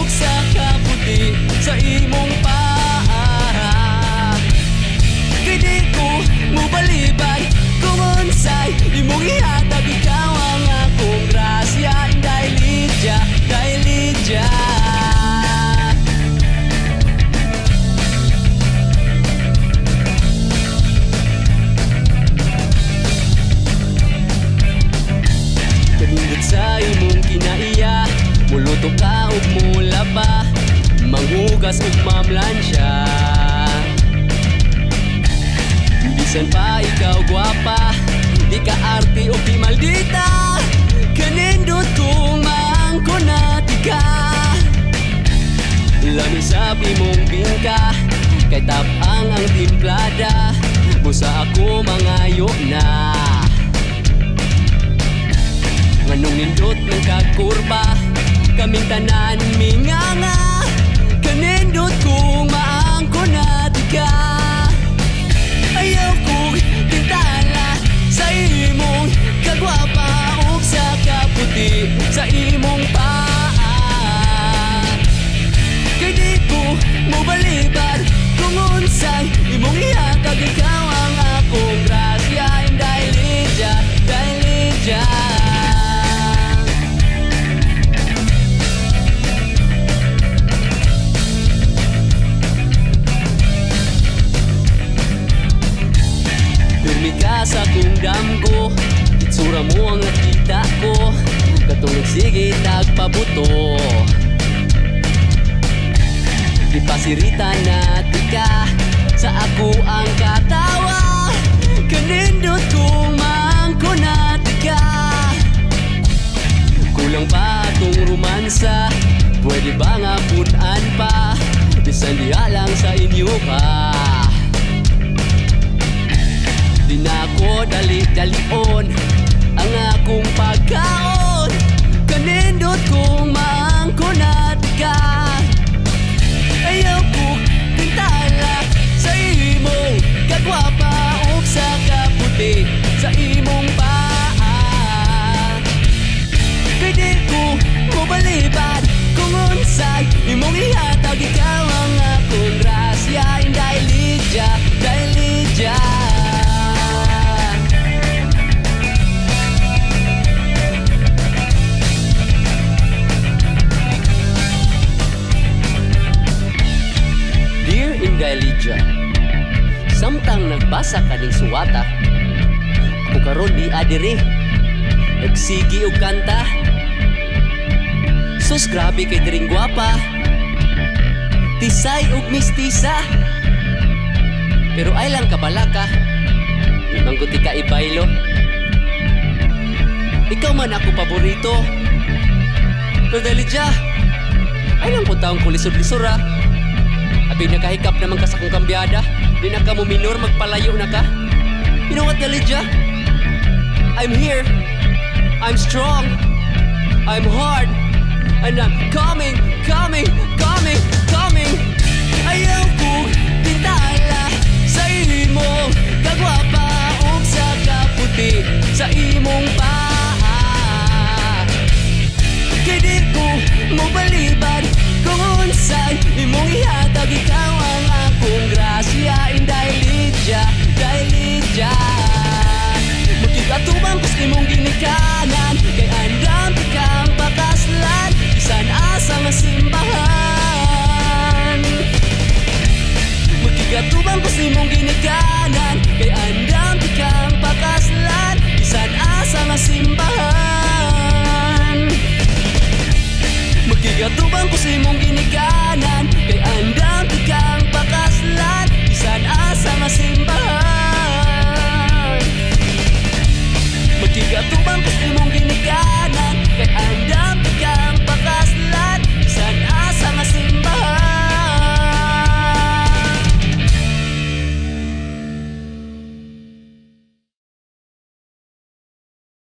sa kaputi sa imong paa. Kay di ko mo baliban kung unsay imong ihatag, ikaw ang akong grasya. Inday Lydia, Day Lydia. Kanindot sa imong kinaiya, muluto ka ug mula pa, manghugas ug mamlansya. Bisan pa ikaw gwapa, di ka arte o di maldita. Kanindot kong maangkonati ka. Lami sa imong bingka, kay tapang ang timplada. Busa ako mangayo na. Nganong nindot ng kakurba, kaming tanan minganga. Kanindot kong maangkonati ka. Ayaw kong tintala sa imong kagwapa ug sa kaputi sa imong paa. Kay di ko mo baliban kung unsay imong ihatag, ikaw ang akong grasya. Inday Lydia, Day Lydia. Pirmi ka sa kong damgo, itsura mo ang nakita ko. Katulog sige tagpabuto, di pasirita na tika sa ako ang katawa. Kanindot kong maangkonati ka. Kulang pa atong romansa, pwede ba nga punan pa? Bisan diha lang sa inyo pa. Di na ako dali-dalion ang akong pagkaon. Kanindot kong maangkonati ka. Ayaw ko tintala sa imong kagwapa ug sa kaputi sa imong paa. Kay di ko mo baliban kung unsay imong ihatag, ikaw ang akong grasya. Inday Lydia, Day Lydia. Inday Lydia, samtang nagbasa ka ning suwata, ako karon di adiri nagsigi og kanta. Sus grabe kay diring gwapa, tisay ug mistisa, pero ay lang kabalaka, imangguti ka ibaylo. Ikaw man ako paborito, pero Day Lydia, ay lang po taong kulisod-lisura. Abi nakahikap naman ka sa kong kambyada, di na ka mo minor, magpalayo na ka. You know what, Day Lydia? I'm here, I'm strong, I'm hard, and I'm coming. Ayaw ko tintala sa imong kagwapa ug sa kaputi sa imong paa. Kay di ko mo baliban kung unsay imong ihatag, ikaw ang akong grasya. Inday Lydia, Day Lydia. Magkigatubang kus imong ginikanan, kay andam kang pakaslan bisan asa nga simbahan. Magkigatubang kus imong ginikanan, kay andam kang pakaslan bisan asa nga simbahan. Magkigatubang kus imong ginikanan,